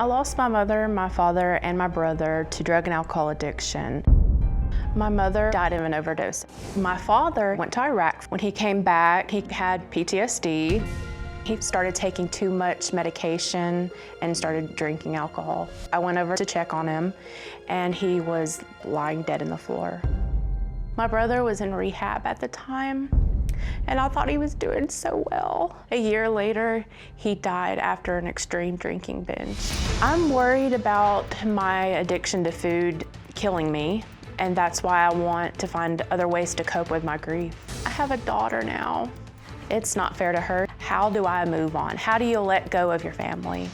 I lost my mother, my father, and my brother to drug and alcohol addiction. My mother died of an overdose. My father went to Iraq. When he came back, he had PTSD. He started taking too much medication and started drinking alcohol. I went over to check on him, and he was lying dead in the floor. My brother was in rehab at the time, and I thought he was doing so well. A year later, he died after an extreme drinking binge. I'm worried about my addiction to food killing me, and that's why I want to find other ways to cope with my grief. I have a daughter now. It's not fair to her. How do I move on? How do you let go of your family?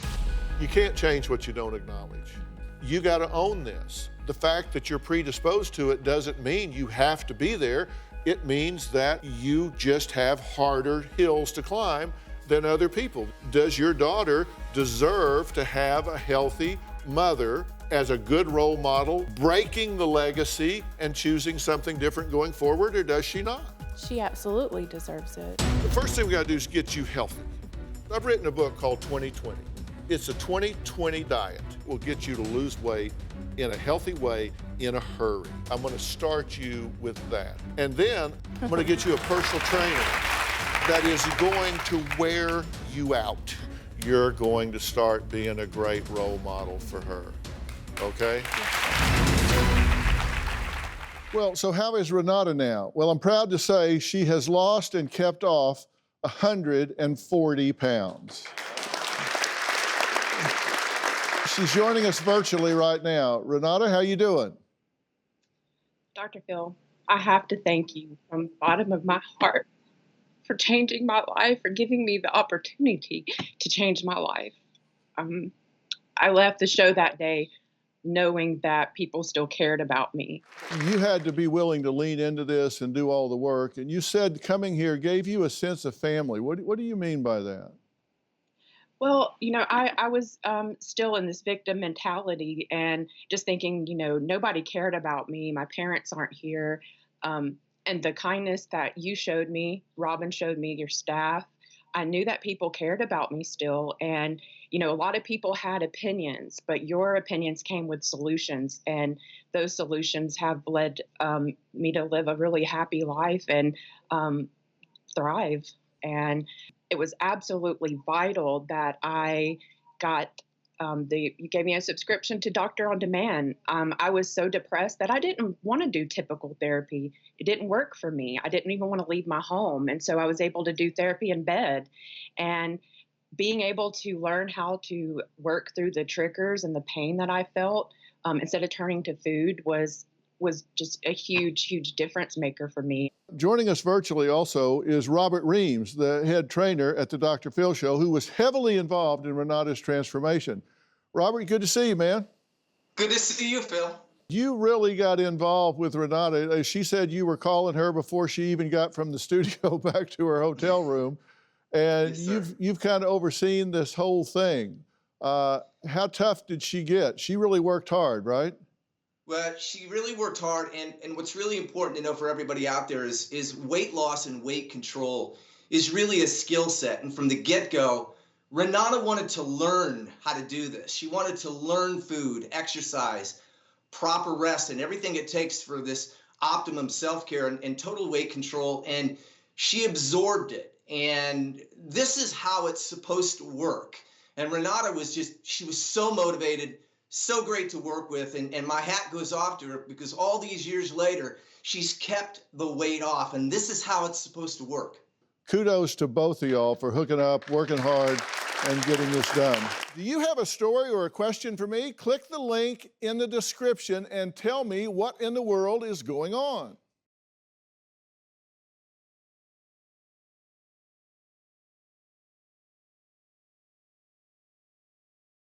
You can't change what you don't acknowledge. You got to own this. The fact that you're predisposed to it doesn't mean you have to be there. It means that you just have harder hills to climb than other people. Does your daughter deserve to have a healthy mother as a good role model, breaking the legacy and choosing something different going forward, or does she not? She absolutely deserves it. The first thing we gotta do is get you healthy. I've written a book called 2020. It's a 2020 diet. Will get you to lose weight in a healthy way, in a hurry. I'm gonna start you with that. And then I'm gonna get you a personal trainer that is going to wear you out. You're going to start being a great role model for her, okay? Well, so how is Renatta now? Well, I'm proud to say she has lost and kept off 140 pounds. She's joining us virtually right now. Renatta, how you doing? Dr. Phil, I have to thank you from the bottom of my heart for changing my life, for giving me the opportunity to change my life. I left the show that day knowing that people still cared about me. You had to be willing to lean into this and do all the work, and you said coming here gave you a sense of family. What do you mean by that? Well, I was still in this victim mentality and just thinking, nobody cared about me. My parents aren't here. And the kindness that you showed me, Robin showed me, your staff, I knew that people cared about me still. And, a lot of people had opinions, but your opinions came with solutions. And those solutions have led me to live a really happy life and thrive. And it was absolutely vital that I got you gave me a subscription to Doctor on Demand. I was so depressed that I didn't want to do typical therapy. It didn't work for me. I didn't even want to leave my home. And so I was able to do therapy in bed. And being able to learn how to work through the triggers and the pain that I felt instead of turning to food was just a huge, huge difference maker for me. Joining us virtually also is Robert Reams, the head trainer at the Dr. Phil Show, who was heavily involved in Renatta's transformation. Robert, good to see you, man. Good to see you, Phil. You really got involved with Renatta. She said you were calling her before she even got from the studio back to her hotel room. And Yes, you've kind of overseen this whole thing. How tough did she get? She really worked hard, right? Well, she really worked hard, and what's really important to know for everybody out there is weight loss and weight control is really a skill set. And from the get-go, Renatta wanted to learn how to do this. She wanted to learn food, exercise, proper rest, and everything it takes for this optimum self-care and total weight control, and she absorbed it. And this is how it's supposed to work. And Renatta she was so motivated, so great to work with, and my hat goes off to her because all these years later, she's kept the weight off, and this is how it's supposed to work. Kudos to both of y'all for hooking up, working hard, and getting this done. Do you have a story or a question for me? Click the link in the description and tell me what in the world is going on.